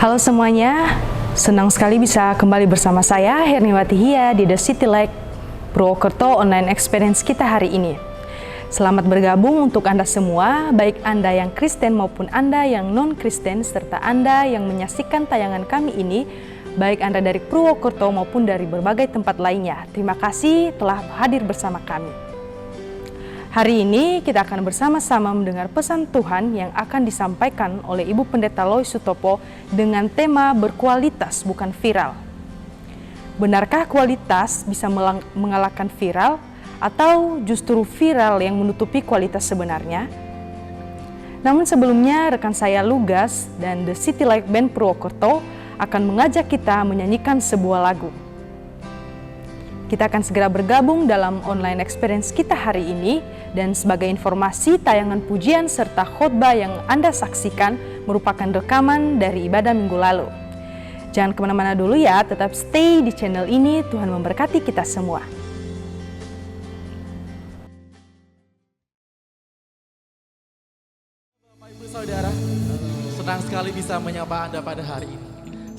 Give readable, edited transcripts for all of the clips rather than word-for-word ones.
Halo semuanya, senang sekali bisa kembali bersama saya Herniwati Hia di The City Light Purwokerto Online Experience kita hari ini. Selamat bergabung untuk Anda semua, baik Anda yang Kristen maupun Anda yang non-Kristen, serta Anda yang menyaksikan tayangan kami ini, baik Anda dari Purwokerto maupun dari berbagai tempat lainnya. Terima kasih telah hadir bersama kami. Hari ini kita akan bersama-sama mendengar pesan Tuhan yang akan disampaikan oleh Ibu Pendeta Lois Sutopo dengan tema berkualitas bukan viral. Benarkah kualitas bisa mengalahkan viral atau justru viral yang menutupi kualitas sebenarnya? Namun sebelumnya rekan saya Lugas dan The City Light Band Purwokerto akan mengajak kita menyanyikan sebuah lagu. Kita akan segera bergabung dalam online experience kita hari ini, dan sebagai informasi tayangan pujian serta khotbah yang Anda saksikan merupakan rekaman dari ibadah minggu lalu. Jangan kemana-mana dulu ya, tetap stay di channel ini. Tuhan memberkati kita semua. Bapak Ibu Saudara, senang sekali bisa menyapa Anda pada hari ini.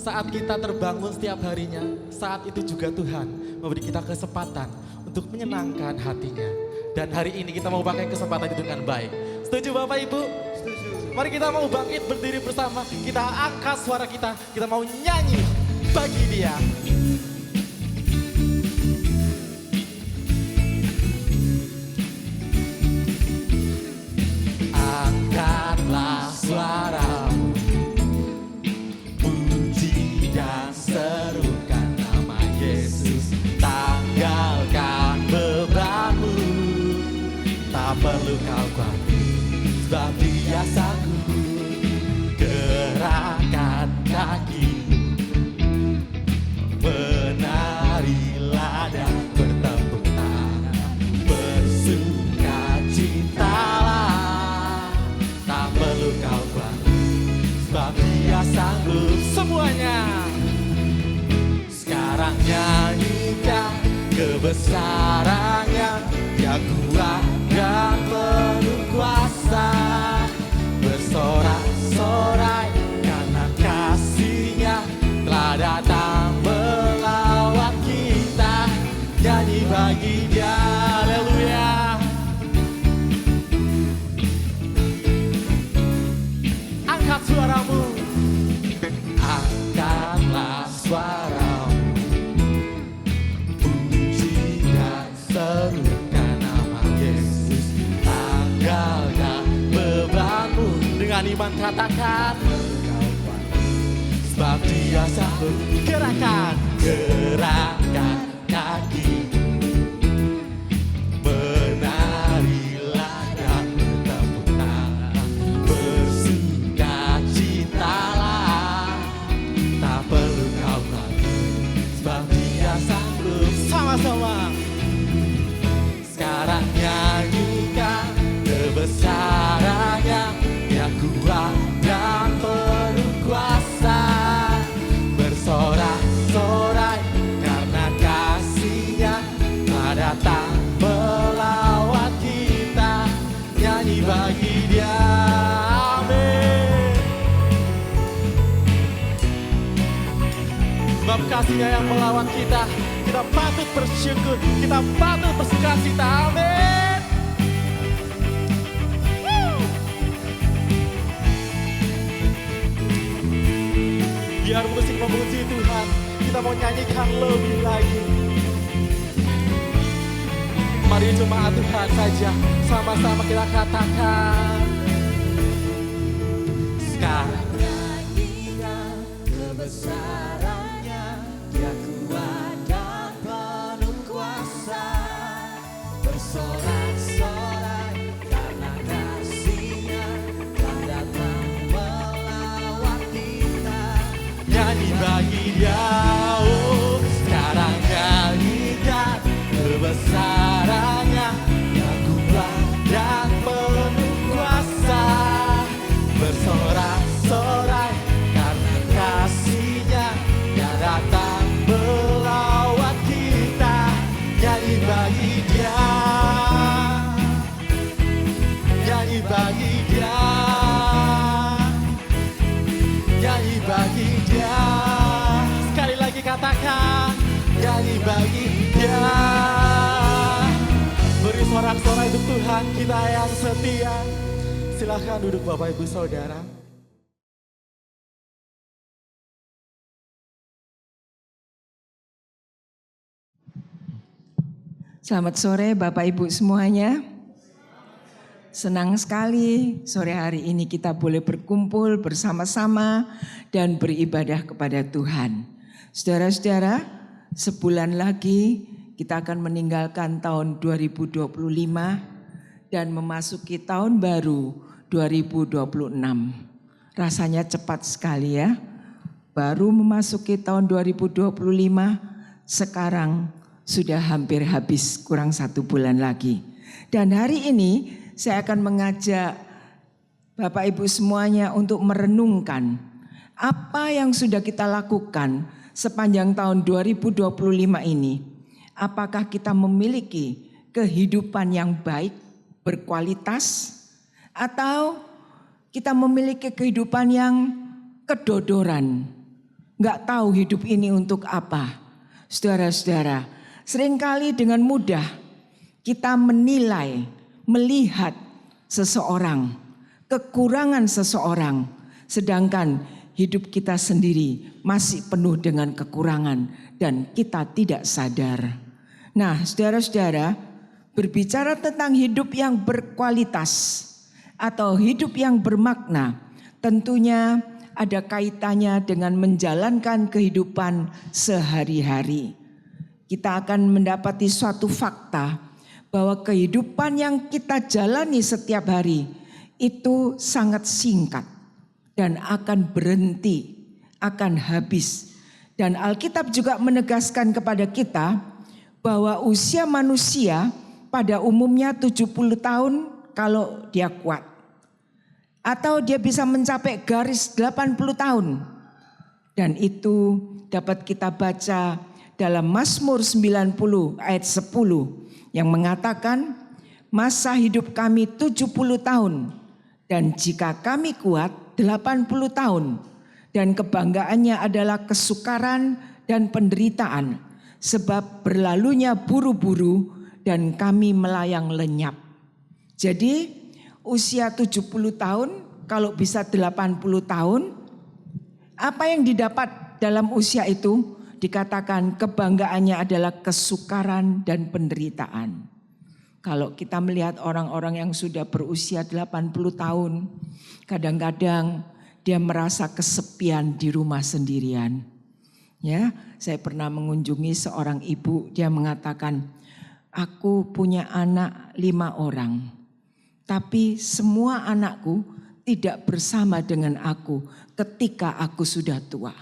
Saat kita terbangun setiap harinya, saat itu juga Tuhan memberi kita kesempatan untuk menyenangkan hatinya. Dan hari ini kita mau pakai kesempatan itu dengan baik. Setuju Bapak Ibu? Setuju. Mari kita mau bangkit berdiri bersama. Kita angkat suara kita mau nyanyi bagi Dia. Angkatlah suaramu, puji dan serukan nama Yesus. Tanggalkan bebanmu, tak perlu kau khawatir, sebab Dia sanggup. Gerakkan kakimu, menarilah dan bertepuk tangan, bersukacitalah, tak perlu kau khawatir, sebab Dia sanggup. Semuanya sekarang nyanyikan kebesarannya, Dia kuat dan penuh kuasa, bersorak-sorai karena kasih-Nya telah datang melawat kita. Nyanyi bagi Dia, haleluya. Angkat suaramu, angkatlah suaramu, puji dan serukan nama Yesus. Tanggalkan bebanmu, dengan iman katakan, sebab Dia sanggup. Gerakan kaki, menarilah dan bertepuk tangan, bersukacitalah, tak perlu kau khawatir, sebab Dia sanggup. Sama-sama sekarang nyanyikan kebesarannya, Dia kuat dan penuh kuasa, bersorak-sorai karena kasih-Nya telah datang melawat kita. Nyanyi bagi Dia, amin. Sebab kasih-Nya yang melawat kita, kita patut bersyukur, kita patut bersukacita, amin. Biar musik memuji Tuhan, kita mau nyanyikan lebih lagi. Mari jemaat Tuhan saja, sama-sama kita katakan. Sekarang nyanyikan kebesarannya, Dia kuat dan penuh kuasa, bersorak-sorai karena kasih-Nya telah datang melawat kita. Nyanyi bagi Dia, oh, sekarang nyanyikan kebesarannya, Dia kuat dan penuh kuasa, bersorak-sorai karena kasih-Nya yang datang melawat kita. Nyanyi bagi Dia, nyanyi bagi Dia, nyanyi bagi Tuhan kita yang setia. Silahkan duduk Bapak Ibu Saudara. Selamat sore Bapak Ibu semuanya. Senang sekali sore hari ini kita boleh berkumpul bersama-sama dan beribadah kepada Tuhan. Saudara-saudara, sebulan lagi kita akan meninggalkan tahun 2025 dan memasuki tahun baru 2026. Rasanya cepat sekali ya. Baru memasuki tahun 2025, sekarang sudah hampir habis, kurang 1 bulan lagi. Dan hari ini saya akan mengajak Bapak Ibu semuanya untuk merenungkan apa yang sudah kita lakukan sepanjang tahun 2025 ini. Apakah kita memiliki kehidupan yang baik, berkualitas, atau kita memiliki kehidupan yang kedodoran, nggak tahu hidup ini untuk apa. Saudara-saudara, seringkali dengan mudah kita menilai, melihat seseorang, kekurangan seseorang, sedangkan hidup kita sendiri masih penuh dengan kekurangan dan kita tidak sadar. Nah, saudara-saudara, berbicara tentang hidup yang berkualitas atau hidup yang bermakna, tentunya ada kaitannya dengan menjalankan kehidupan sehari-hari. Kita akan mendapati suatu fakta bahwa kehidupan yang kita jalani setiap hari itu sangat singkat dan akan berhenti, akan habis. Dan Alkitab juga menegaskan kepada kita bahwa usia manusia pada umumnya 70 tahun kalau dia kuat. Atau dia bisa mencapai garis 80 tahun. Dan itu dapat kita baca dalam Mazmur 90 ayat 10 yang mengatakan, masa hidup kami 70 tahun dan jika kami kuat 80 tahun dan kebanggaannya adalah kesukaran dan penderitaan sebab berlalunya buru-buru dan kami melayang lenyap. Jadi usia 70 tahun kalau bisa 80 tahun, apa yang didapat dalam usia itu? Dikatakan kebanggaannya adalah kesukaran dan penderitaan. Kalau kita melihat orang-orang yang sudah berusia 80 tahun, kadang-kadang dia merasa kesepian di rumah sendirian. Ya, saya pernah mengunjungi seorang ibu, dia mengatakan, aku punya anak 5 orang, tapi semua anakku tidak bersama dengan aku ketika aku sudah tua.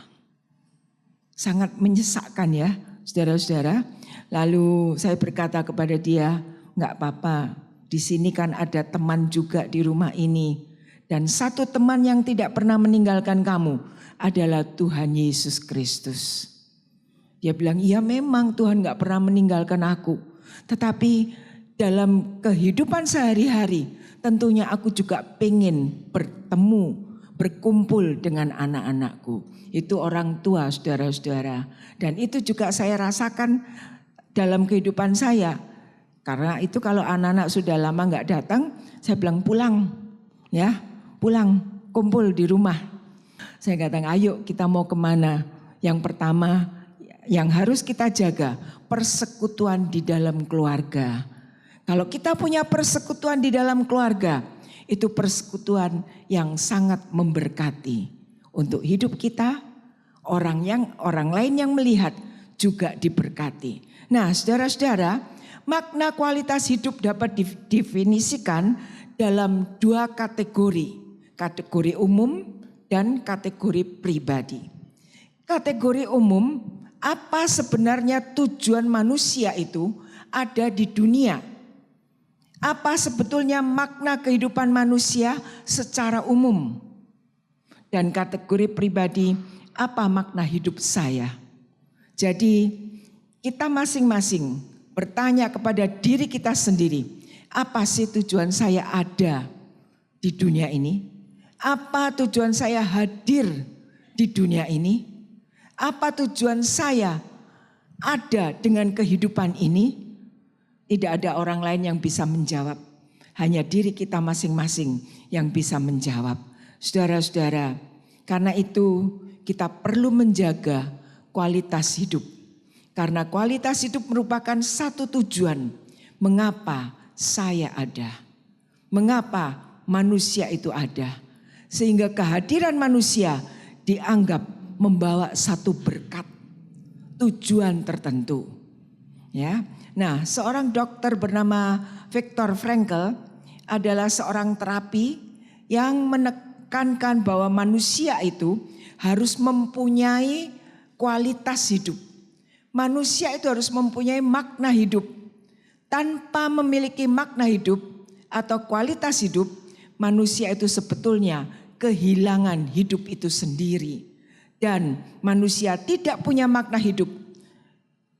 Sangat menyesakkan ya saudara-saudara. Lalu saya berkata kepada dia, enggak apa-apa, di sini kan ada teman juga di rumah ini. Dan satu teman yang tidak pernah meninggalkan kamu adalah Tuhan Yesus Kristus. Dia bilang, iya memang Tuhan enggak pernah meninggalkan aku. Tetapi dalam kehidupan sehari-hari tentunya aku juga pengen bertemu, berkumpul dengan anak-anakku. Itu orang tua saudara-saudara. Dan itu juga saya rasakan dalam kehidupan saya. Karena itu kalau anak-anak sudah lama gak datang, saya bilang pulang. Ya, pulang, kumpul di rumah. Saya katakan ayo kita mau kemana. Yang pertama yang harus kita jaga, persekutuan di dalam keluarga. Kalau kita punya persekutuan di dalam keluarga, itu persekutuan yang sangat memberkati untuk hidup kita, orang lain yang melihat juga diberkati. Nah, saudara-saudara, makna kualitas hidup dapat didefinisikan dalam 2 kategori, kategori umum dan kategori pribadi. Kategori umum, apa sebenarnya tujuan manusia itu ada di dunia? Apa sebetulnya makna kehidupan manusia secara umum? Dan kategori pribadi, apa makna hidup saya? Jadi kita masing-masing bertanya kepada diri kita sendiri, apa sih tujuan saya ada di dunia ini? Apa tujuan saya hadir di dunia ini? Apa tujuan saya ada dengan kehidupan ini? Tidak ada orang lain yang bisa menjawab. Hanya diri kita masing-masing yang bisa menjawab. Saudara-saudara, karena itu kita perlu menjaga kualitas hidup. Karena kualitas hidup merupakan satu tujuan. Mengapa saya ada? Mengapa manusia itu ada? Sehingga kehadiran manusia dianggap membawa satu berkat, tujuan tertentu. Ya. Nah, seorang dokter bernama Viktor Frankl adalah seorang terapi yang menekankan bahwa manusia itu harus mempunyai kualitas hidup. Manusia itu harus mempunyai makna hidup. Tanpa memiliki makna hidup atau kualitas hidup, manusia itu sebetulnya kehilangan hidup itu sendiri. Dan manusia tidak punya makna hidup,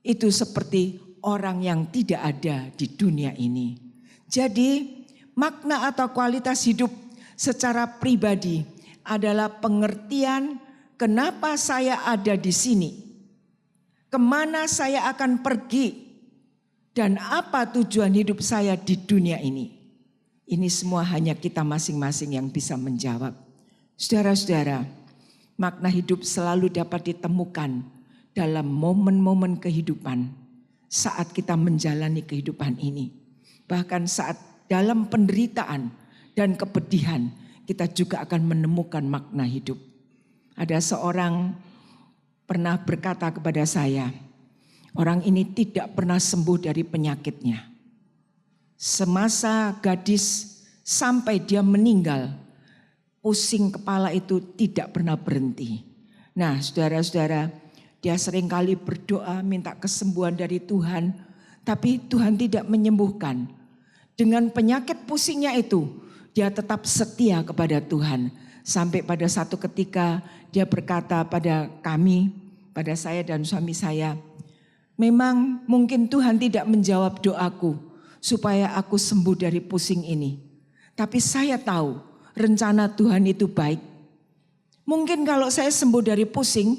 itu seperti orang yang tidak ada di dunia ini. Jadi makna atau kualitas hidup secara pribadi adalah pengertian kenapa saya ada di sini, kemana saya akan pergi, dan apa tujuan hidup saya di dunia ini. Ini semua hanya kita masing-masing yang bisa menjawab. Saudara-saudara, makna hidup selalu dapat ditemukan dalam momen-momen kehidupan saat kita menjalani kehidupan ini. Bahkan saat dalam penderitaan dan kepedihan kita juga akan menemukan makna hidup. Ada seorang pernah berkata kepada saya, orang ini tidak pernah sembuh dari penyakitnya. Semasa gadis sampai dia meninggal, pusing kepala itu tidak pernah berhenti. Nah, saudara-saudara, dia seringkali berdoa minta kesembuhan dari Tuhan, tapi Tuhan tidak menyembuhkan. Dengan penyakit pusingnya itu, dia tetap setia kepada Tuhan. Sampai pada satu ketika dia berkata pada kami, pada saya dan suami saya, memang mungkin Tuhan tidak menjawab doaku supaya aku sembuh dari pusing ini. Tapi saya tahu rencana Tuhan itu baik. Mungkin kalau saya sembuh dari pusing,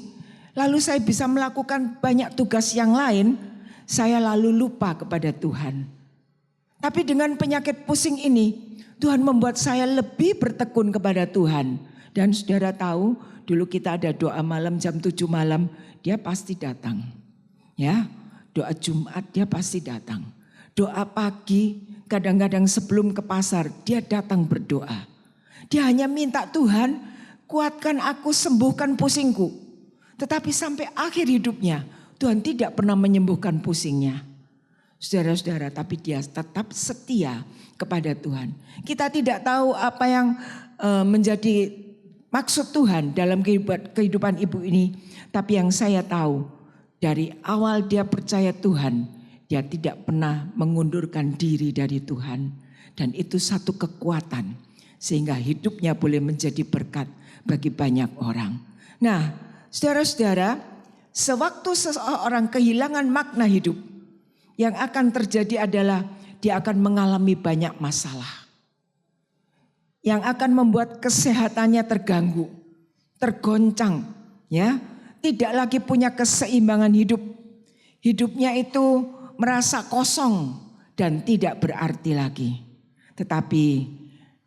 lalu saya bisa melakukan banyak tugas yang lain, saya lalu lupa kepada Tuhan. Tapi dengan penyakit pusing ini, Tuhan membuat saya lebih bertekun kepada Tuhan. Dan saudara tahu, dulu kita ada doa malam jam 7 malam, dia pasti datang. Ya, doa Jumat dia pasti datang. Doa pagi, kadang-kadang sebelum ke pasar, dia datang berdoa. Dia hanya minta Tuhan, kuatkan aku, sembuhkan pusingku. Tetapi sampai akhir hidupnya, Tuhan tidak pernah menyembuhkan pusingnya. Saudara-saudara, tapi dia tetap setia kepada Tuhan. Kita tidak tahu apa yang menjadi maksud Tuhan dalam kehidupan ibu ini. Tapi yang saya tahu, dari awal dia percaya Tuhan, dia tidak pernah mengundurkan diri dari Tuhan. Dan itu satu kekuatan, sehingga hidupnya boleh menjadi berkat bagi banyak orang. Nah, saudara-saudara, sewaktu seseorang kehilangan makna hidup, yang akan terjadi adalah dia akan mengalami banyak masalah. Yang akan membuat kesehatannya terganggu, tergoncang, ya, tidak lagi punya keseimbangan hidup. Hidupnya itu merasa kosong dan tidak berarti lagi. Tetapi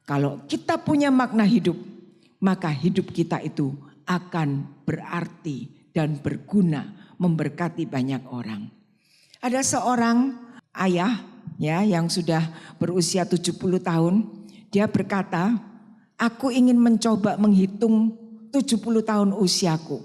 kalau kita punya makna hidup, maka hidup kita itu akan berarti dan berguna, memberkati banyak orang. Ada seorang ayah ya yang sudah berusia 70 tahun, dia berkata, aku ingin mencoba menghitung 70 tahun usiaku.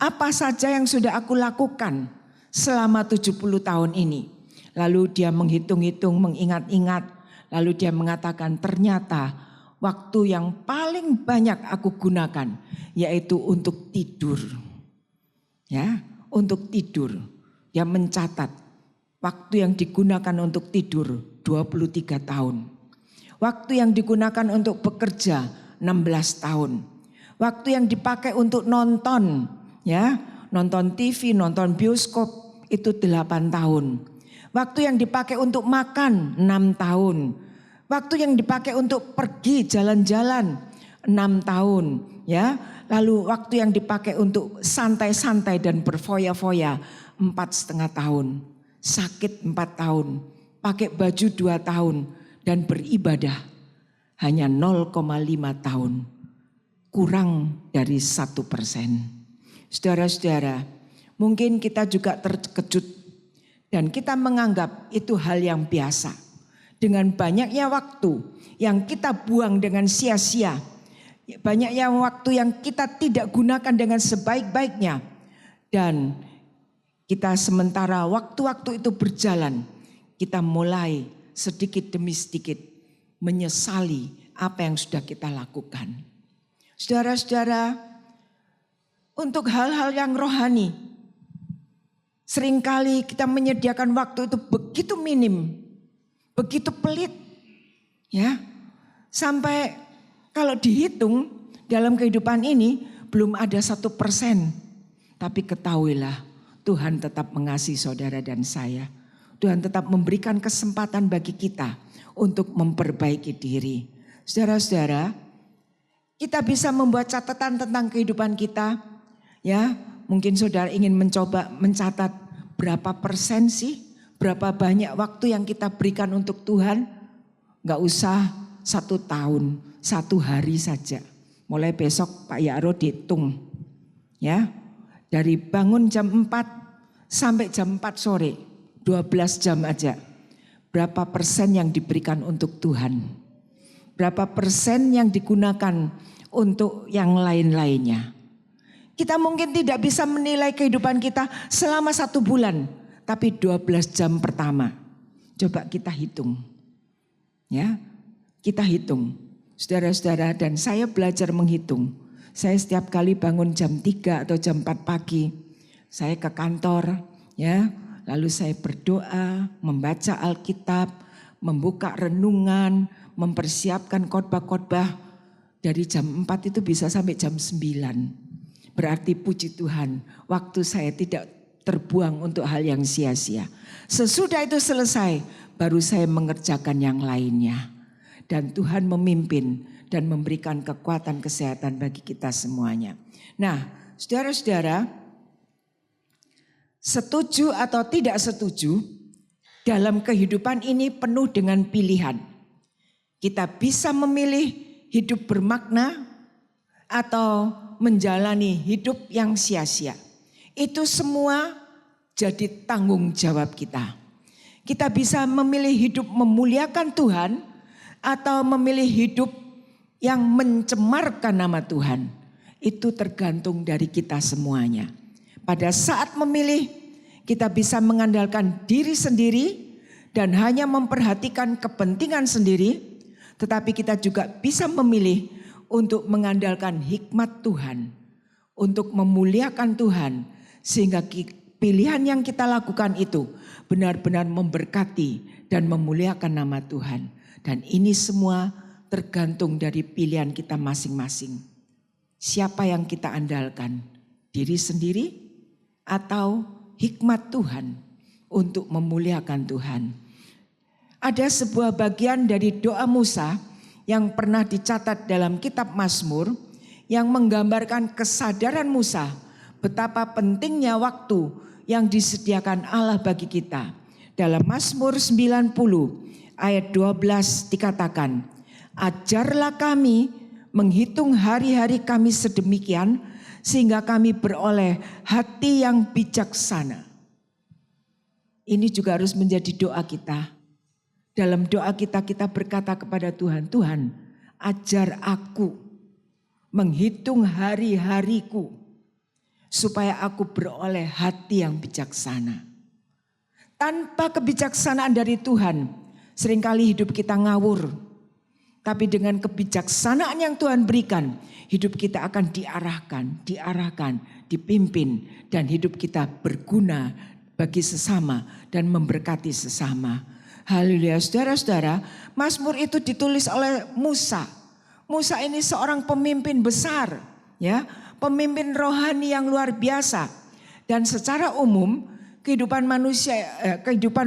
Apa saja yang sudah aku lakukan selama 70 tahun ini. Lalu dia menghitung-hitung, mengingat-ingat, lalu dia mengatakan ternyata waktu yang paling banyak aku gunakan yaitu untuk tidur. Ya, untuk tidur. Dia mencatat waktu yang digunakan untuk tidur 23 tahun. Waktu yang digunakan untuk bekerja 16 tahun. Waktu yang dipakai untuk nonton, ya, nonton TV, nonton bioskop itu 8 tahun. Waktu yang dipakai untuk makan 6 tahun. Waktu yang dipakai untuk pergi jalan-jalan 6 tahun, ya. Lalu waktu yang dipakai untuk santai-santai dan berfoya-foya 4,5 tahun. Sakit 4 tahun, pakai baju 2 tahun, dan beribadah hanya 0,5 tahun, kurang dari 1%. Saudara-saudara, mungkin kita juga terkejut dan kita menganggap itu hal yang biasa. Dengan banyaknya waktu yang kita buang dengan sia-sia, banyaknya waktu yang kita tidak gunakan dengan sebaik-baiknya, dan kita sementara waktu-waktu itu berjalan, kita mulai sedikit demi sedikit menyesali apa yang sudah kita lakukan. Saudara-saudara, untuk hal-hal yang rohani, seringkali kita menyediakan waktu itu begitu minim, begitu pelit, ya, sampai kalau dihitung dalam kehidupan ini belum ada 1%. Tapi ketahuilah, Tuhan tetap mengasihi saudara dan saya. Tuhan tetap memberikan kesempatan bagi kita untuk memperbaiki diri. Saudara-saudara, kita bisa membuat catatan tentang kehidupan kita. Ya, mungkin saudara ingin mencoba mencatat berapa persen sih, berapa banyak waktu yang kita berikan untuk Tuhan. Gak usah 1 tahun, 1 hari saja. Mulai besok Pak Yaro dihitung. Ya, dari bangun jam 4 sampai jam 4 sore, 12 jam aja. Berapa persen yang diberikan untuk Tuhan? Berapa persen yang digunakan untuk yang lain-lainnya? Kita mungkin tidak bisa menilai kehidupan kita selama 1 bulan, tapi 12 jam pertama. Coba kita hitung. Ya, kita hitung. Saudara-saudara, dan saya belajar menghitung. Saya setiap kali bangun jam 3 atau jam 4 pagi, saya ke kantor, ya, lalu saya berdoa, membaca Alkitab, membuka renungan, mempersiapkan khotbah-khotbah. Dari jam 4 itu bisa sampai jam 9. Berarti puji Tuhan, waktu saya tidak terbuang untuk hal yang sia-sia. Sesudah itu selesai, baru saya mengerjakan yang lainnya. Dan Tuhan memimpin dan memberikan kekuatan kesehatan bagi kita semuanya. Nah, saudara-saudara, setuju atau tidak setuju, dalam kehidupan ini penuh dengan pilihan. Kita bisa memilih hidup bermakna atau menjalani hidup yang sia-sia. Itu semua jadi tanggung jawab kita. Kita bisa memilih hidup memuliakan Tuhan atau memilih hidup yang mencemarkan nama Tuhan. Itu tergantung dari kita semuanya. Pada saat memilih, kita bisa mengandalkan diri sendiri dan hanya memperhatikan kepentingan sendiri. Tetapi kita juga bisa memilih untuk mengandalkan hikmat Tuhan, untuk memuliakan Tuhan, sehingga pilihan yang kita lakukan itu benar-benar memberkati dan memuliakan nama Tuhan. Dan ini semua tergantung dari pilihan kita masing-masing. Siapa yang kita andalkan? Diri sendiri atau hikmat Tuhan untuk memuliakan Tuhan? Ada sebuah bagian dari doa Musa yang pernah dicatat dalam kitab Mazmur yang menggambarkan kesadaran Musa betapa pentingnya waktu yang disediakan Allah bagi kita. Dalam Mazmur 90 ayat 12 dikatakan, ajarlah kami menghitung hari-hari kami sedemikian sehingga kami beroleh hati yang bijaksana. Ini juga harus menjadi doa kita. Dalam doa kita berkata kepada Tuhan, Tuhan ajar aku menghitung hari-hariku supaya aku beroleh hati yang bijaksana. Tanpa kebijaksanaan dari Tuhan, seringkali hidup kita ngawur. Tapi dengan kebijaksanaan yang Tuhan berikan, hidup kita akan diarahkan, dipimpin. Dan hidup kita berguna bagi sesama dan memberkati sesama. Haleluya, saudara-saudara, Mazmur itu ditulis oleh Musa. Musa ini seorang pemimpin besar, ya, pemimpin rohani yang luar biasa. Dan secara umum kehidupan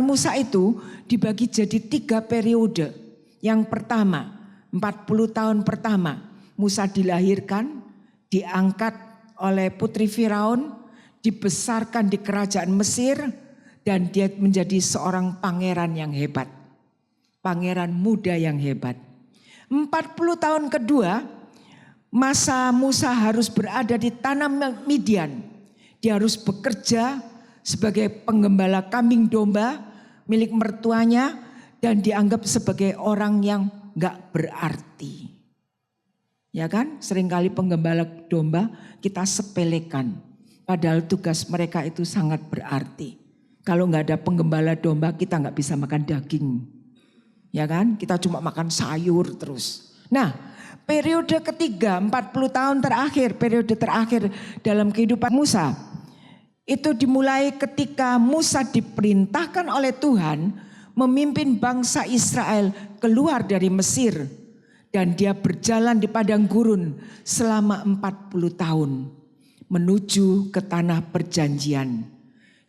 Musa itu dibagi jadi 3 periode. Yang pertama, 40 tahun pertama, Musa dilahirkan, diangkat oleh putri Firaun, dibesarkan di kerajaan Mesir, dan dia menjadi seorang pangeran yang hebat. pangeran muda yang hebat. 40 tahun kedua, masa Musa harus berada di tanah Midian. Dia harus bekerja sebagai penggembala kambing domba milik mertuanya dan dianggap sebagai orang yang gak berarti. Ya kan, seringkali penggembala domba kita sepelekan. Padahal tugas mereka itu sangat berarti. Kalau gak ada penggembala domba kita gak bisa makan daging. Ya kan, kita cuma makan sayur terus. Nah, periode ketiga 40 tahun terakhir, periode terakhir dalam kehidupan Musa. Itu dimulai ketika Musa diperintahkan oleh Tuhan memimpin bangsa Israel keluar dari Mesir. Dan dia berjalan di padang gurun selama 40 tahun menuju ke tanah perjanjian.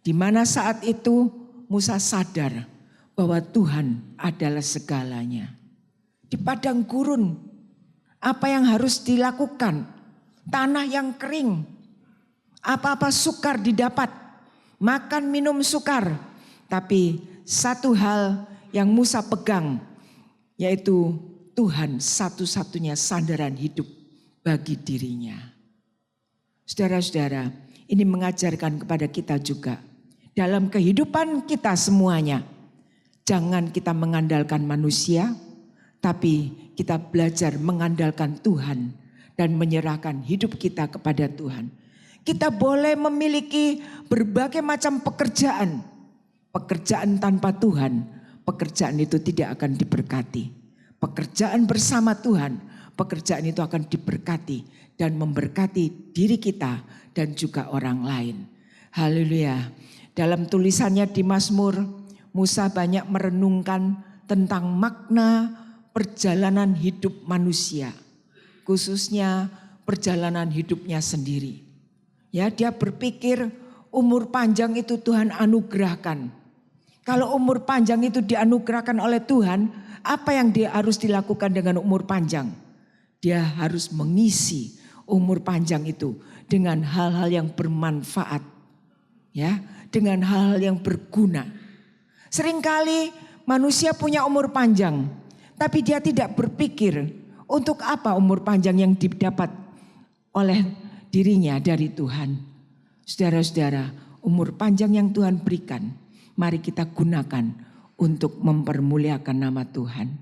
Di mana saat itu Musa sadar bahwa Tuhan adalah segalanya. Di padang gurun, apa yang harus dilakukan? Tanah yang kering, apa-apa sukar didapat, makan minum sukar. Tapi satu hal yang Musa pegang, yaitu Tuhan satu-satunya sandaran hidup bagi dirinya. Saudara-saudara, ini mengajarkan kepada kita juga. Dalam kehidupan kita semuanya, jangan kita mengandalkan manusia, tapi kita belajar mengandalkan Tuhan dan menyerahkan hidup kita kepada Tuhan. Kita boleh memiliki berbagai macam pekerjaan. Pekerjaan tanpa Tuhan, pekerjaan itu tidak akan diberkati. Pekerjaan bersama Tuhan, pekerjaan itu akan diberkati dan memberkati diri kita dan juga orang lain. Haleluya. Dalam tulisannya di Mazmur, Musa banyak merenungkan tentang makna perjalanan hidup manusia, khususnya perjalanan hidupnya sendiri. Ya, dia berpikir umur panjang itu Tuhan anugerahkan. Kalau umur panjang itu dianugerahkan oleh Tuhan, apa yang dia harus dilakukan dengan umur panjang? Dia harus mengisi umur panjang itu dengan hal-hal yang bermanfaat, ya, dengan hal-hal yang berguna. Seringkali manusia punya umur panjang, tapi dia tidak berpikir untuk apa umur panjang yang didapat oleh dirinya dari Tuhan. Saudara-saudara, umur panjang yang Tuhan berikan, mari kita gunakan untuk mempermuliakan nama Tuhan.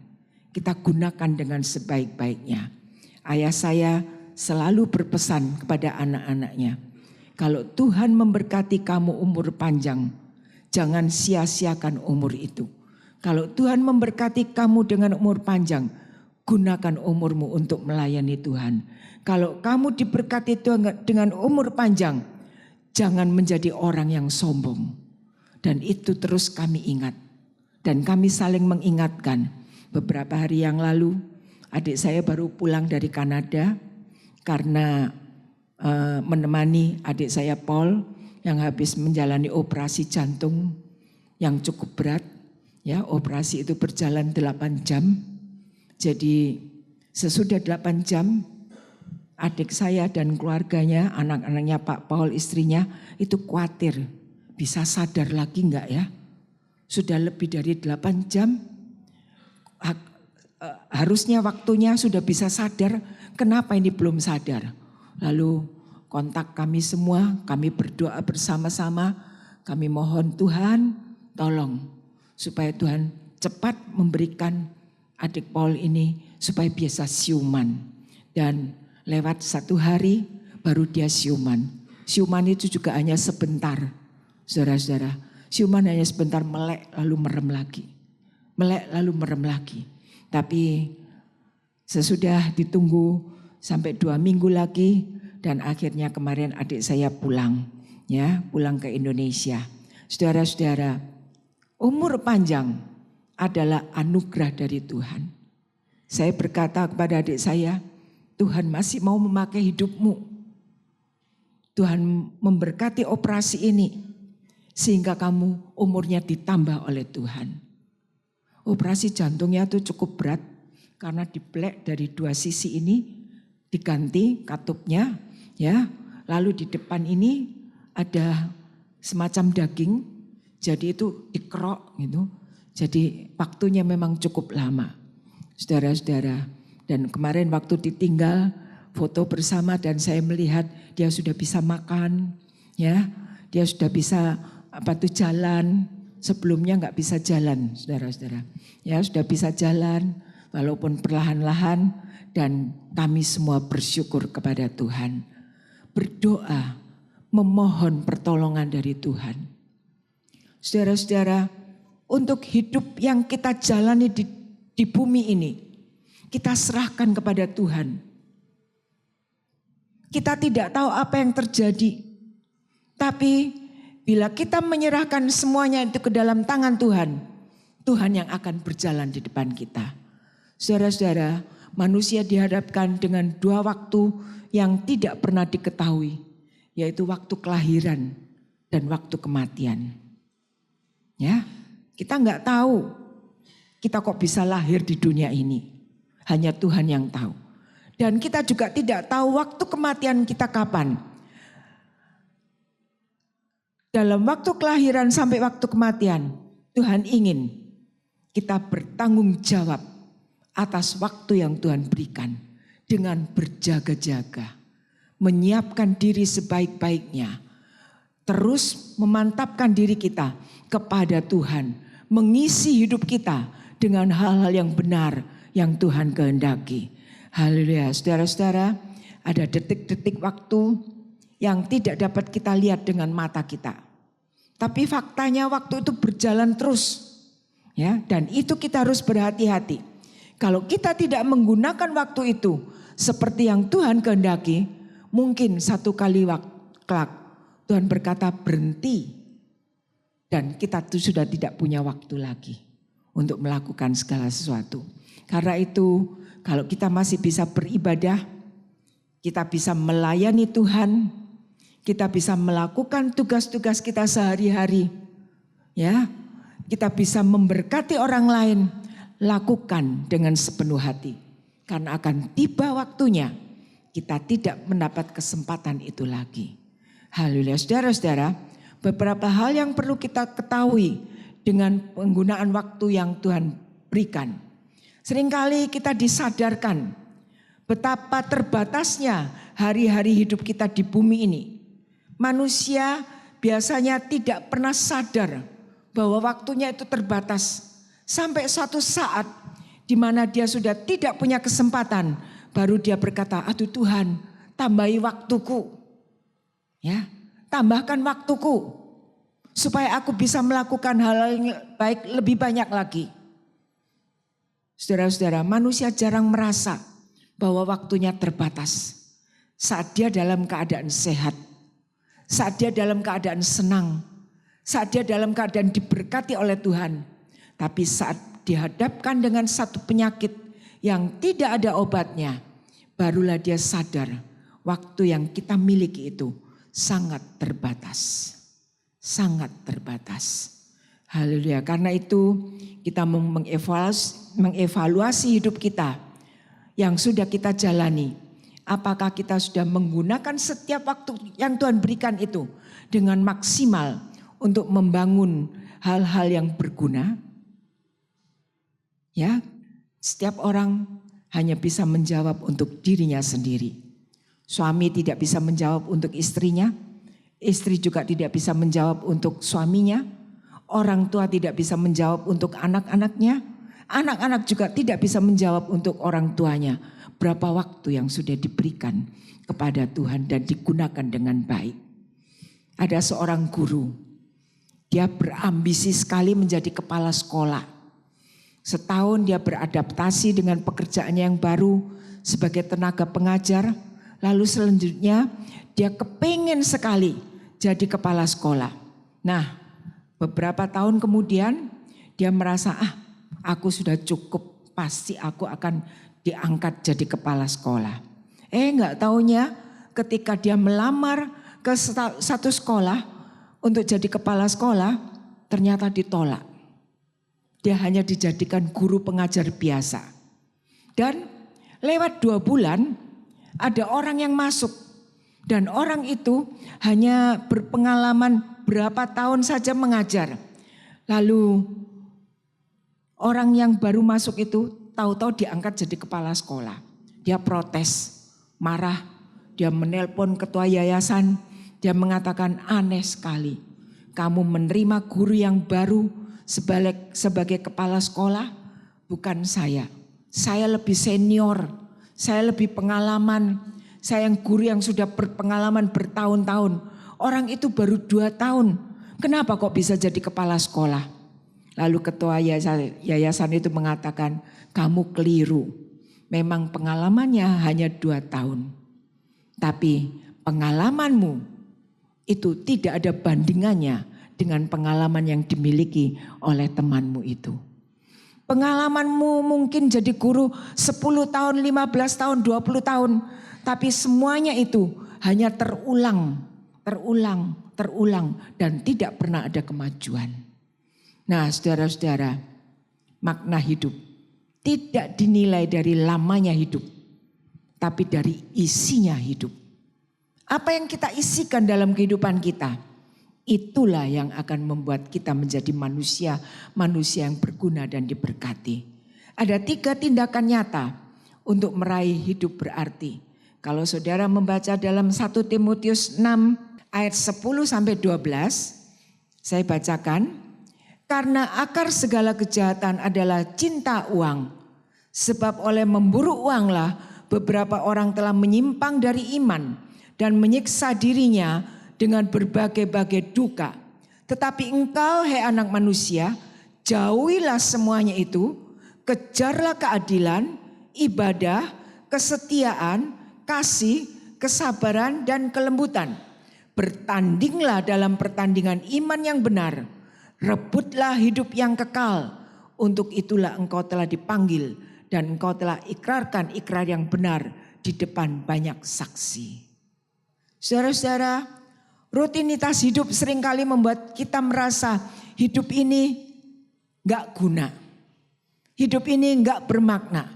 Kita gunakan dengan sebaik-baiknya. Ayah saya selalu berpesan kepada anak-anaknya, kalau Tuhan memberkati kamu umur panjang, jangan sia-siakan umur itu. Kalau Tuhan memberkati kamu dengan umur panjang, gunakan umurmu untuk melayani Tuhan. Kalau kamu diberkati Tuhan dengan umur panjang, jangan menjadi orang yang sombong. Dan itu terus kami ingat. Dan kami saling mengingatkan. Beberapa hari yang lalu, adik saya baru pulang dari Kanada karena menemani adik saya Paul yang habis menjalani operasi jantung yang cukup berat. Ya, operasi itu berjalan 8 jam. Jadi sesudah 8 jam, adik saya dan keluarganya, anak-anaknya Pak Paul, istrinya itu khawatir. Bisa sadar lagi enggak ya? Sudah lebih dari 8 jam. Harusnya waktunya sudah bisa sadar. Kenapa ini belum sadar? Lalu kontak kami semua, kami berdoa bersama-sama. Kami mohon Tuhan tolong supaya Tuhan cepat memberikan adik Paul ini supaya biasa siuman. Dan lewat 1 hari baru dia siuman. Siuman itu juga hanya sebentar. Saudara-saudara, siuman hanya sebentar, melek lalu merem lagi. Melek lalu merem lagi. Tapi sesudah ditunggu sampai 2 minggu lagi dan akhirnya kemarin adik saya pulang. Ya, pulang ke Indonesia. Saudara-saudara, umur panjang adalah anugerah dari Tuhan. Saya berkata kepada adik saya, Tuhan masih mau memakai hidupmu. Tuhan memberkati operasi ini sehingga kamu umurnya ditambah oleh Tuhan. Operasi jantungnya itu cukup berat karena diplek dari 2 sisi ini, diganti katupnya, ya. Lalu di depan ini ada semacam daging, jadi itu dikerok gitu. Jadi waktunya memang cukup lama, saudara-saudara. Dan kemarin waktu ditinggal foto bersama dan saya melihat dia sudah bisa makan, ya, dia sudah bisa jalan. Sebelumnya nggak bisa jalan, saudara-saudara. Ya, sudah bisa jalan walaupun perlahan-lahan, dan kami semua bersyukur kepada Tuhan. Berdoa, memohon pertolongan dari Tuhan. Saudara-saudara, untuk hidup yang kita jalani di bumi ini, kita serahkan kepada Tuhan. Kita tidak tahu apa yang terjadi, tapi bila kita menyerahkan semuanya itu ke dalam tangan Tuhan, Tuhan yang akan berjalan di depan kita. Saudara-saudara, manusia dihadapkan dengan dua waktu yang tidak pernah diketahui, yaitu waktu kelahiran dan waktu kematian. Ya, kita nggak tahu kita kok bisa lahir di dunia ini. Hanya Tuhan yang tahu. Dan kita juga tidak tahu waktu kematian kita kapan. Dalam waktu kelahiran sampai waktu kematian, Tuhan ingin kita bertanggung jawab atas waktu yang Tuhan berikan dengan berjaga-jaga, menyiapkan diri sebaik-baiknya, terus memantapkan diri kita kepada Tuhan, mengisi hidup kita dengan hal-hal yang benar yang Tuhan kehendaki. Haleluya, saudara-saudara, ada detik-detik waktu yang tidak dapat kita lihat dengan mata kita. Tapi faktanya waktu itu berjalan terus. Ya, dan itu kita harus berhati-hati. Kalau kita tidak menggunakan waktu itu seperti yang Tuhan kehendaki, mungkin satu kali kelak Tuhan berkata berhenti. Dan kita tuh sudah tidak punya waktu lagi untuk melakukan segala sesuatu. Karena itu kalau kita masih bisa beribadah, kita bisa melayani Tuhan, kita bisa melakukan tugas-tugas kita sehari-hari. Ya, kita bisa memberkati orang lain, lakukan dengan sepenuh hati. Karena akan tiba waktunya kita tidak mendapat kesempatan itu lagi. Haleluya, saudara-saudara, beberapa hal yang perlu kita ketahui dengan penggunaan waktu yang Tuhan berikan. Seringkali kita disadarkan betapa terbatasnya hari-hari hidup kita di bumi ini. Manusia biasanya tidak pernah sadar bahwa waktunya itu terbatas. Sampai suatu saat di mana dia sudah tidak punya kesempatan, baru dia berkata, aduh Tuhan, tambahi waktuku. Ya, tambahkan waktuku supaya aku bisa melakukan hal yang baik lebih banyak lagi. Saudara-saudara, manusia jarang merasa bahwa waktunya terbatas. Saat dia dalam keadaan sehat, saat dia dalam keadaan senang, saat dia dalam keadaan diberkati oleh Tuhan. Tapi saat dihadapkan dengan satu penyakit yang tidak ada obatnya, barulah dia sadar waktu yang kita miliki itu sangat terbatas. Sangat terbatas. Haleluya, karena itu kita mengevaluasi hidup kita yang sudah kita jalani. Apakah kita sudah menggunakan setiap waktu yang Tuhan berikan itu dengan maksimal untuk membangun hal-hal yang berguna? Ya, setiap orang hanya bisa menjawab untuk dirinya sendiri. Suami tidak bisa menjawab untuk istrinya, istri juga tidak bisa menjawab untuk suaminya, orang tua tidak bisa menjawab untuk anak-anaknya, anak-anak juga tidak bisa menjawab untuk orang tuanya. Berapa waktu yang sudah diberikan kepada Tuhan dan digunakan dengan baik. Ada seorang guru, dia berambisi sekali menjadi kepala sekolah. Setahun dia beradaptasi dengan pekerjaannya yang baru sebagai tenaga pengajar. Lalu selanjutnya dia kepingin sekali jadi kepala sekolah. Nah, beberapa tahun kemudian dia merasa aku sudah cukup, pasti aku akan diangkat jadi kepala sekolah. Enggak taunya ketika dia melamar ke satu sekolah untuk jadi kepala sekolah, ternyata ditolak. Dia hanya dijadikan guru pengajar biasa. Dan lewat 2 bulan ada orang yang masuk. Dan orang itu hanya berpengalaman berapa tahun saja mengajar. Lalu orang yang baru masuk itu tahu-tahu diangkat jadi kepala sekolah. Dia protes, marah, dia menelpon ketua yayasan, dia mengatakan aneh sekali. Kamu menerima guru yang baru sebagai kepala sekolah, bukan saya. Saya lebih senior, saya lebih pengalaman, saya yang guru yang sudah berpengalaman bertahun-tahun. Orang itu baru 2 tahun, kenapa kok bisa jadi kepala sekolah? Lalu ketua yayasan itu mengatakan, kamu keliru. Memang pengalamannya hanya 2 tahun. Tapi pengalamanmu itu tidak ada bandingannya dengan pengalaman yang dimiliki oleh temanmu itu. Pengalamanmu mungkin jadi guru 10 tahun, 15 tahun, 20 tahun. Tapi semuanya itu hanya terulang dan tidak pernah ada kemajuan. Nah saudara-saudara, makna hidup tidak dinilai dari lamanya hidup, tapi dari isinya hidup. Apa yang kita isikan dalam kehidupan kita, itulah yang akan membuat kita menjadi manusia yang berguna dan diberkati. Ada 3 tindakan nyata untuk meraih hidup berarti. Kalau saudara membaca dalam 1 Timotius 6 ayat 10-12, saya bacakan. Karena akar segala kejahatan adalah cinta uang. Sebab oleh memburu uanglah beberapa orang telah menyimpang dari iman dan menyiksa dirinya dengan berbagai-bagai duka. Tetapi engkau, hai anak manusia, jauhilah semuanya itu, kejarlah keadilan, ibadah, kesetiaan, kasih, kesabaran, dan kelembutan. Bertandinglah dalam pertandingan iman yang benar. Rebutlah hidup yang kekal. Untuk itulah engkau telah dipanggil dan engkau telah ikrarkan ikrar yang benar di depan banyak saksi. Saudara-saudara, rutinitas hidup seringkali membuat kita merasa hidup ini gak guna. Hidup ini gak bermakna.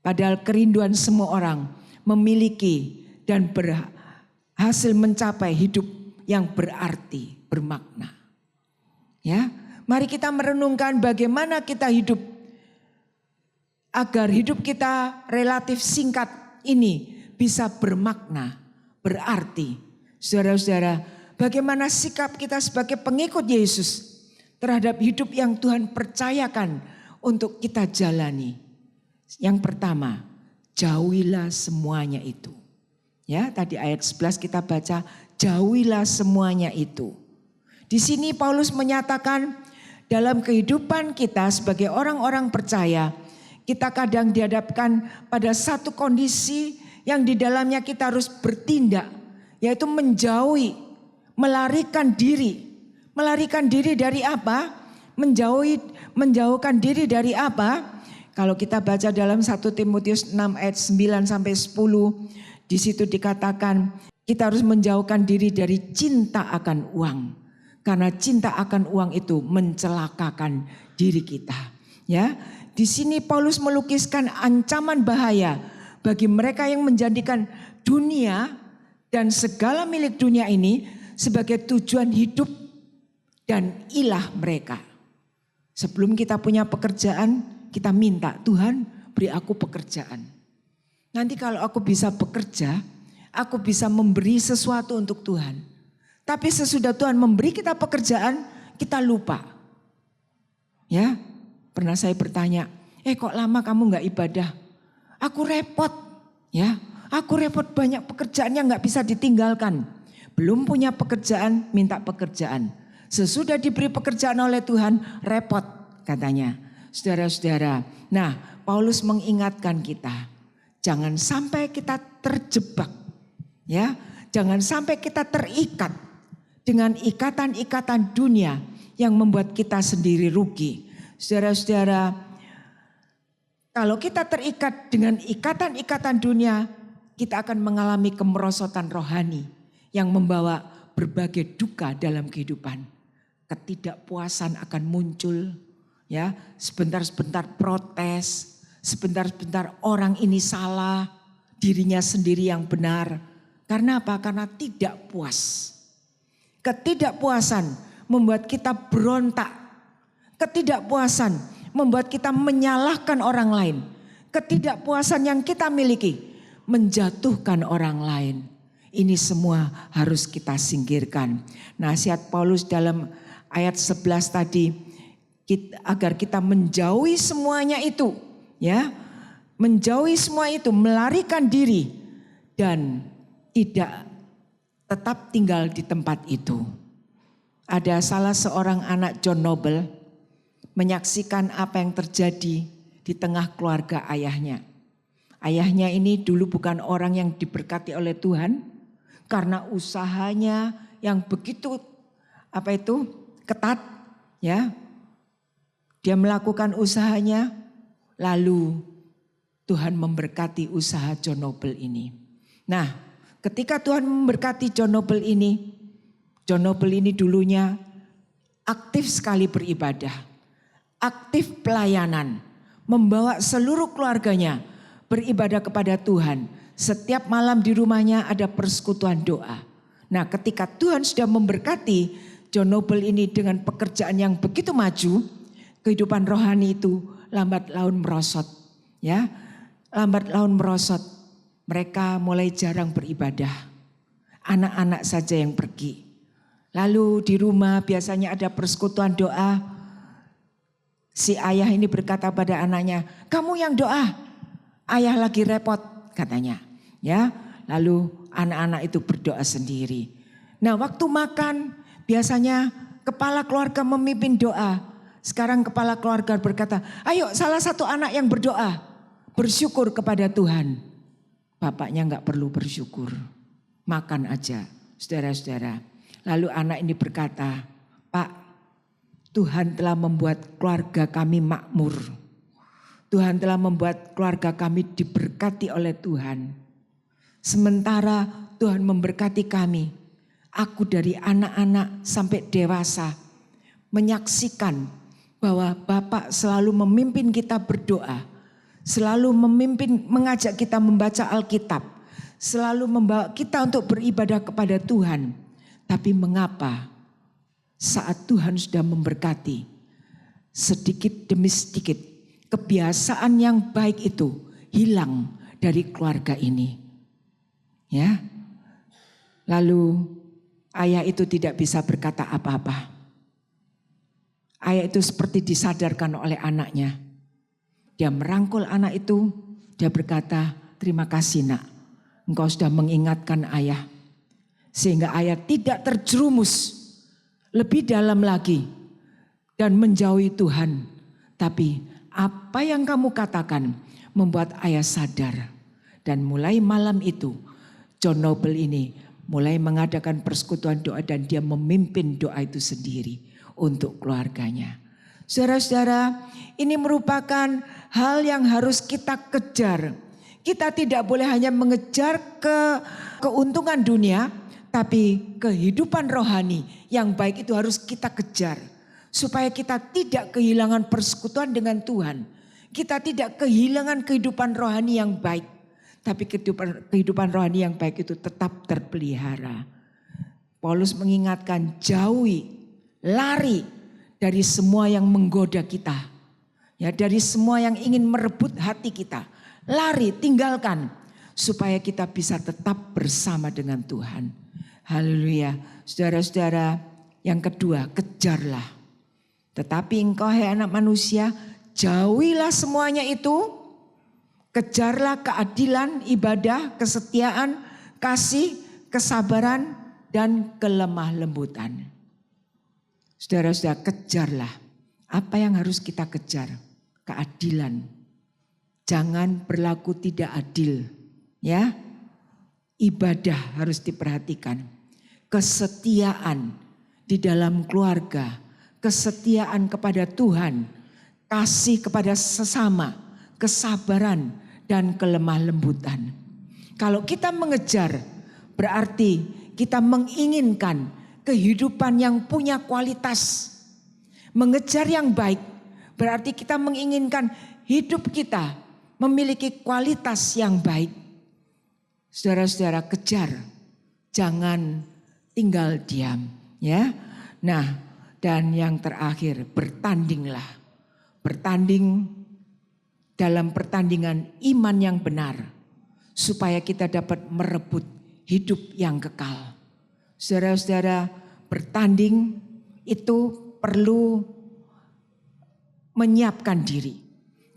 Padahal kerinduan semua orang memiliki dan berhasil mencapai hidup yang berarti, bermakna. Ya, mari kita merenungkan bagaimana kita hidup agar hidup kita relatif singkat ini bisa bermakna, berarti. Saudara-saudara, bagaimana sikap kita sebagai pengikut Yesus terhadap hidup yang Tuhan percayakan untuk kita jalani. Yang pertama, jauhilah semuanya itu. Ya, tadi ayat 11 kita baca, jauhilah semuanya itu. Di sini Paulus menyatakan dalam kehidupan kita sebagai orang-orang percaya, kita kadang dihadapkan pada satu kondisi yang di dalamnya kita harus bertindak, yaitu menjauhi, melarikan diri. Melarikan diri dari apa? Menjauhkan diri dari apa? Kalau kita baca dalam 1 Timotius 6 ayat 9 sampai 10, di situ dikatakan kita harus menjauhkan diri dari cinta akan uang. Karena cinta akan uang itu mencelakakan diri kita. Ya, di sini Paulus melukiskan ancaman bahaya bagi mereka yang menjadikan dunia dan segala milik dunia ini sebagai tujuan hidup dan ilah mereka. Sebelum kita punya pekerjaan, kita minta, Tuhan beri aku pekerjaan. Nanti kalau aku bisa bekerja, aku bisa memberi sesuatu untuk Tuhan. Tapi sesudah Tuhan memberi kita pekerjaan, kita lupa. Ya, pernah saya bertanya, kok lama kamu gak ibadah? Aku repot, ya. Aku repot, banyak pekerjaan yang gak bisa ditinggalkan. Belum punya pekerjaan, minta pekerjaan. Sesudah diberi pekerjaan oleh Tuhan, repot katanya. Saudara-saudara, nah Paulus mengingatkan kita, jangan sampai kita terjebak, ya. Jangan sampai kita terikat dengan ikatan-ikatan dunia yang membuat kita sendiri rugi. Saudara-saudara, kalau kita terikat dengan ikatan-ikatan dunia, kita akan mengalami kemerosotan rohani yang membawa berbagai duka dalam kehidupan. Ketidakpuasan akan muncul, ya, sebentar-sebentar protes, sebentar-sebentar orang ini salah, dirinya sendiri yang benar. Karena apa? Karena tidak puas. Ketidakpuasan membuat kita berontak. Ketidakpuasan membuat kita menyalahkan orang lain. Ketidakpuasan yang kita miliki menjatuhkan orang lain. Ini semua harus kita singkirkan. Nasihat Paulus dalam ayat 11 tadi, agar kita menjauhi semuanya itu, ya. Menjauhi semua itu, melarikan diri dan tidak tetap tinggal di tempat itu. Ada salah seorang anak John Noble menyaksikan apa yang terjadi di tengah keluarga ayahnya. Ayahnya ini dulu bukan orang yang diberkati oleh Tuhan karena usahanya yang begitu ketat, ya. Dia melakukan usahanya, lalu Tuhan memberkati usaha John Noble ini. Nah, ketika Tuhan memberkati John Noble ini dulunya aktif sekali beribadah, aktif pelayanan, membawa seluruh keluarganya beribadah kepada Tuhan. Setiap malam di rumahnya ada persekutuan doa. Nah, ketika Tuhan sudah memberkati John Noble ini dengan pekerjaan yang begitu maju, kehidupan rohani itu lambat laun merosot, ya. Lambat laun merosot. Mereka mulai jarang beribadah. Anak-anak saja yang pergi. Lalu di rumah biasanya ada persekutuan doa. Si ayah ini berkata pada anaknya, "Kamu yang doa, ayah lagi repot," katanya. Ya, lalu anak-anak itu berdoa sendiri. Nah, waktu makan biasanya kepala keluarga memimpin doa. Sekarang kepala keluarga berkata, "Ayo salah satu anak yang berdoa, bersyukur kepada Tuhan." Bapaknya enggak perlu bersyukur, makan aja, saudara-saudara. Lalu anak ini berkata, "Pak, Tuhan telah membuat keluarga kami makmur. Tuhan telah membuat keluarga kami diberkati oleh Tuhan. Sementara Tuhan memberkati kami, aku dari anak-anak sampai dewasa menyaksikan bahwa Bapak selalu memimpin kita berdoa, selalu mengajak kita membaca Alkitab, selalu membawa kita untuk beribadah kepada Tuhan. Tapi mengapa saat Tuhan sudah memberkati, sedikit demi sedikit kebiasaan yang baik itu hilang dari keluarga ini?" Ya. Lalu ayah itu tidak bisa berkata apa-apa. Ayah itu seperti disadarkan oleh anaknya. Dia merangkul anak itu, dia berkata, "Terima kasih nak, engkau sudah mengingatkan ayah. Sehingga ayah tidak terjerumus lebih dalam lagi dan menjauhi Tuhan. Tapi apa yang kamu katakan membuat ayah sadar." Dan mulai malam itu John Noble ini mulai mengadakan persekutuan doa dan dia memimpin doa itu sendiri untuk keluarganya. Saudara-saudara, ini merupakan hal yang harus kita kejar. Kita tidak boleh hanya mengejar keuntungan dunia, tapi kehidupan rohani yang baik itu harus kita kejar. Supaya kita tidak kehilangan persekutuan dengan Tuhan. Kita tidak kehilangan kehidupan rohani yang baik. Tapi kehidupan rohani yang baik itu tetap terpelihara. Paulus mengingatkan, jauhi, lari dari semua yang menggoda kita. Ya, dari semua yang ingin merebut hati kita. Lari, tinggalkan. Supaya kita bisa tetap bersama dengan Tuhan. Haleluya. Saudara-saudara, yang kedua, kejarlah. Tetapi engkau hai anak manusia, jauhilah semuanya itu. Kejarlah keadilan, ibadah, kesetiaan, kasih, kesabaran, dan kelemah lembutan. Saudara-saudara, kejarlah. Apa yang harus kita kejar? Keadilan. Jangan berlaku tidak adil. Ya, ibadah harus diperhatikan. Kesetiaan di dalam keluarga. Kesetiaan kepada Tuhan. Kasih kepada sesama. Kesabaran dan kelemah lembutan. Kalau kita mengejar, berarti kita menginginkan kehidupan yang punya kualitas. Mengejar yang baik, berarti kita menginginkan hidup kita memiliki kualitas yang baik. Saudara-saudara, kejar, jangan tinggal diam, ya. Nah, dan yang terakhir, bertandinglah. bertanding dalam pertandingan iman yang benar, supaya kita dapat merebut hidup yang kekal. Saudara-saudara, bertanding itu perlu menyiapkan diri.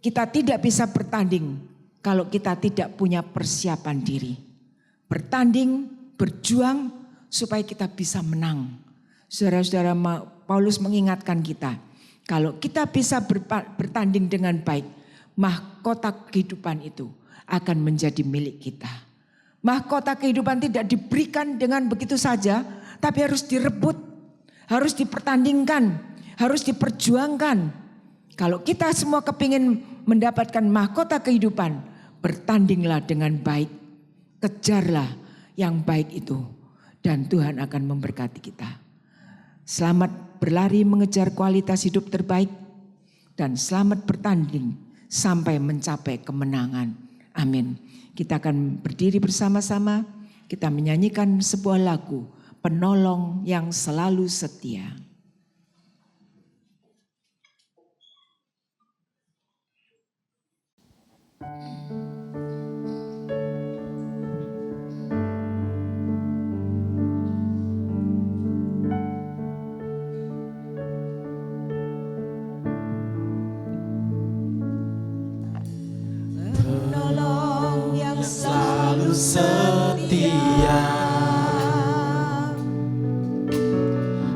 Kita tidak bisa bertanding kalau kita tidak punya persiapan diri. Bertanding, berjuang supaya kita bisa menang. Saudara-saudara, Paulus mengingatkan kita, kalau kita bisa bertanding dengan baik, mahkota kehidupan itu akan menjadi milik kita. Mahkota kehidupan tidak diberikan dengan begitu saja, tapi harus direbut, harus dipertandingkan, harus diperjuangkan. Kalau kita semua kepingin mendapatkan mahkota kehidupan, bertandinglah dengan baik, kejarlah yang baik itu, dan Tuhan akan memberkati kita. Selamat berlari mengejar kualitas hidup terbaik, dan selamat bertanding sampai mencapai kemenangan. Amin. Kita akan berdiri bersama-sama, kita menyanyikan sebuah lagu, Penolong yang Selalu Setia. Penolong yang selalu setia,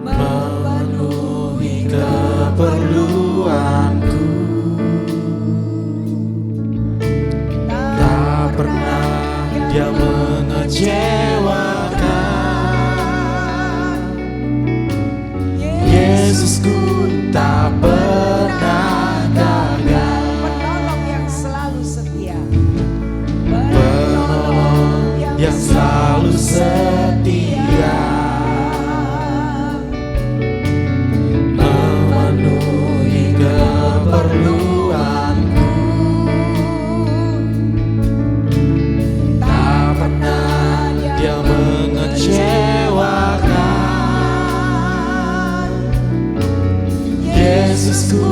memenuhi keperluanku. Tak pernah dia mengecewakan. Yesusku tak pernah gagal. Penolong yang selalu setia. Penolong yang selalu setia, memenuhi keperluanku. Tak pernah dia mengecewakan. Yesusku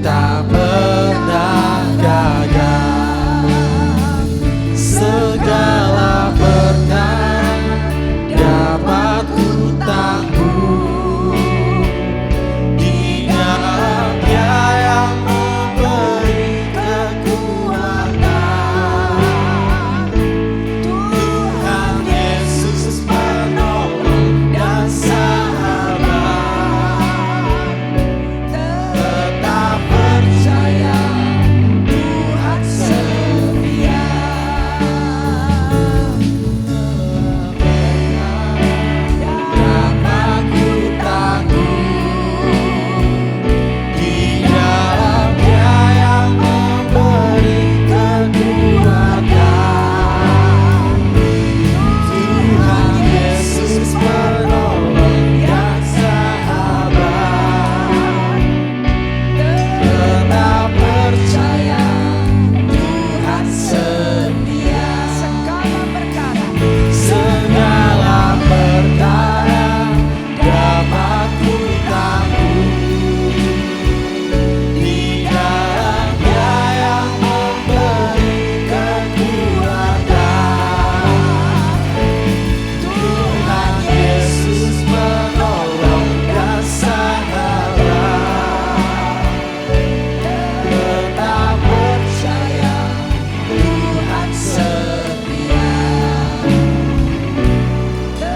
tak pernah gagal. Segala perkara dapat ku tanggung di dalam Dia yang memberi kekuatan. Tuhan Yesus penolong dan sahabat, tetap percaya Tuhan setia. Dapat ku tanggung di dalam Dia yang memberi kekuatan. Tuhan Yesus penolong dan sahabat, tetap percaya Tuhan setia. Segala perkara dapat ku tanggung di dalam Dia yang memberi kekuatan. Tuhan Yesus penolong dan sahabat, tetap percaya Tuhan setia.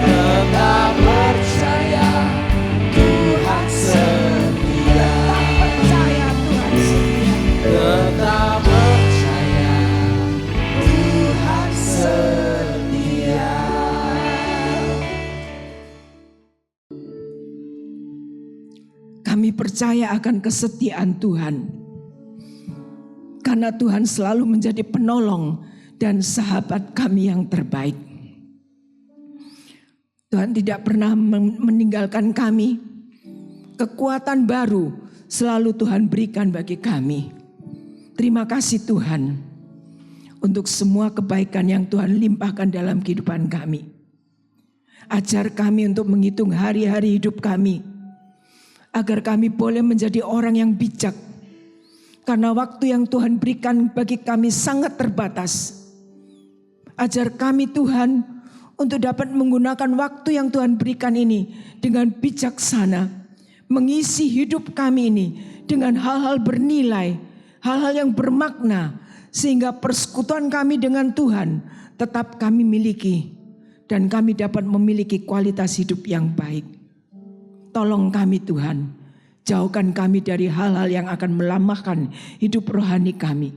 Tetap percaya Tuhan setia. Tetap percaya Tuhan setia. Kami percaya akan kesetiaan Tuhan. Karena Tuhan selalu menjadi penolong dan sahabat kami yang terbaik. Tuhan tidak pernah meninggalkan kami. Kekuatan baru selalu Tuhan berikan bagi kami. Terima kasih Tuhan untuk semua kebaikan yang Tuhan limpahkan dalam kehidupan kami. Ajar kami untuk menghitung hari-hari hidup kami, agar kami boleh menjadi orang yang bijak, Karena waktu yang Tuhan berikan bagi kami sangat terbatas. Ajar kami Tuhan untuk dapat menggunakan waktu yang Tuhan berikan ini dengan bijaksana. Mengisi hidup kami ini dengan hal-hal bernilai, hal-hal yang bermakna. Sehingga persekutuan kami dengan Tuhan tetap kami miliki. Dan kami dapat memiliki kualitas hidup yang baik. Tolong kami Tuhan, jauhkan kami dari hal-hal yang akan melamahkan hidup rohani kami.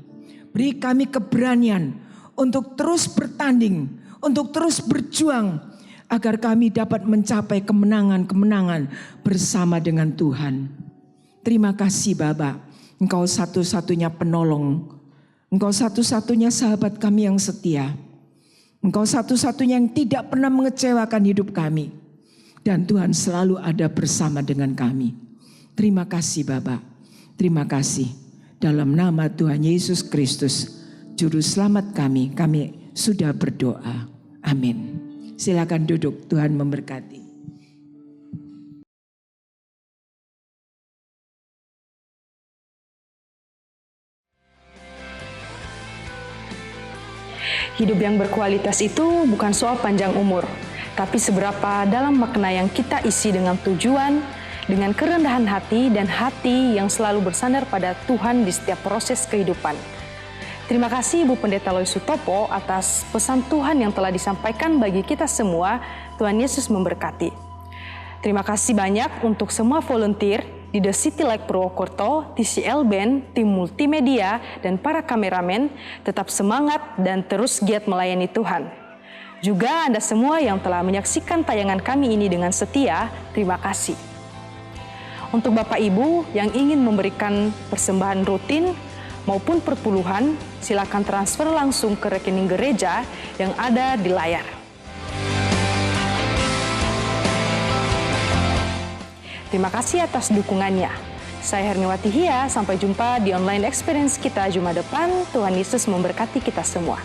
Beri kami keberanian untuk terus bertanding, untuk terus berjuang, agar kami dapat mencapai kemenangan-kemenangan bersama dengan Tuhan. Terima kasih Bapa, Engkau satu-satunya penolong, Engkau satu-satunya sahabat kami yang setia. Engkau satu-satunya yang tidak pernah mengecewakan hidup kami. Dan Tuhan selalu ada bersama dengan kami. Terima kasih Bapa. Terima kasih. Dalam nama Tuhan Yesus Kristus, Juru Selamat kami sudah berdoa. Amin. Silakan duduk, Tuhan memberkati. Hidup yang berkualitas itu bukan soal panjang umur, tapi seberapa dalam makna yang kita isi dengan tujuan, dengan kerendahan hati dan hati yang selalu bersandar pada Tuhan di setiap proses kehidupan. Terima kasih Ibu Pendeta Lois Sutopo atas pesan Tuhan yang telah disampaikan bagi kita semua. Tuhan Yesus memberkati. Terima kasih banyak untuk semua volunteer di The City Light Purwokerto, TCL Band, tim multimedia, dan para kameramen. Tetap semangat dan terus giat melayani Tuhan. Juga Anda semua yang telah menyaksikan tayangan kami ini dengan setia, terima kasih. Untuk Bapak Ibu yang ingin memberikan persembahan rutin maupun perpuluhan, silakan transfer langsung ke rekening gereja yang ada di layar. Terima kasih atas dukungannya. Saya Herniwati Hia, sampai jumpa di online experience kita Jumat depan. Tuhan Yesus memberkati kita semua.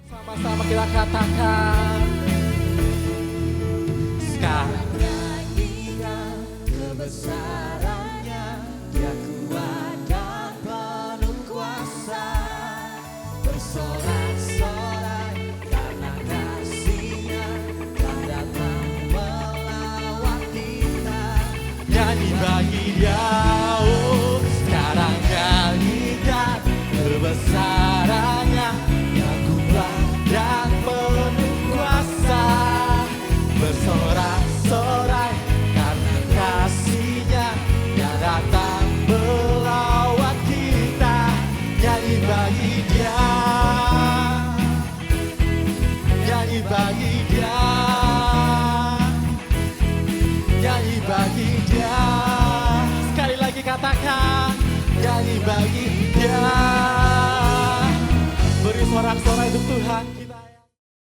Sama-sama kita katakan, sekarang nyanyikan kebesarannya, Dia kuat dan penuh kuasa, bersorak-sorai karena kasih-Nya yang datang melawat kita. Nyanyi bagi Dia, oh, sekarang nyanyikan kebesarannya, yang kuat dan penuh kuasa, bersorak-sorai karena kasih-Nya yang datang melawat kita. Nyanyi bagi Dia, nyanyi bagi Dia, nyanyi bagi Dia. Sekali lagi katakan, nyanyi bagi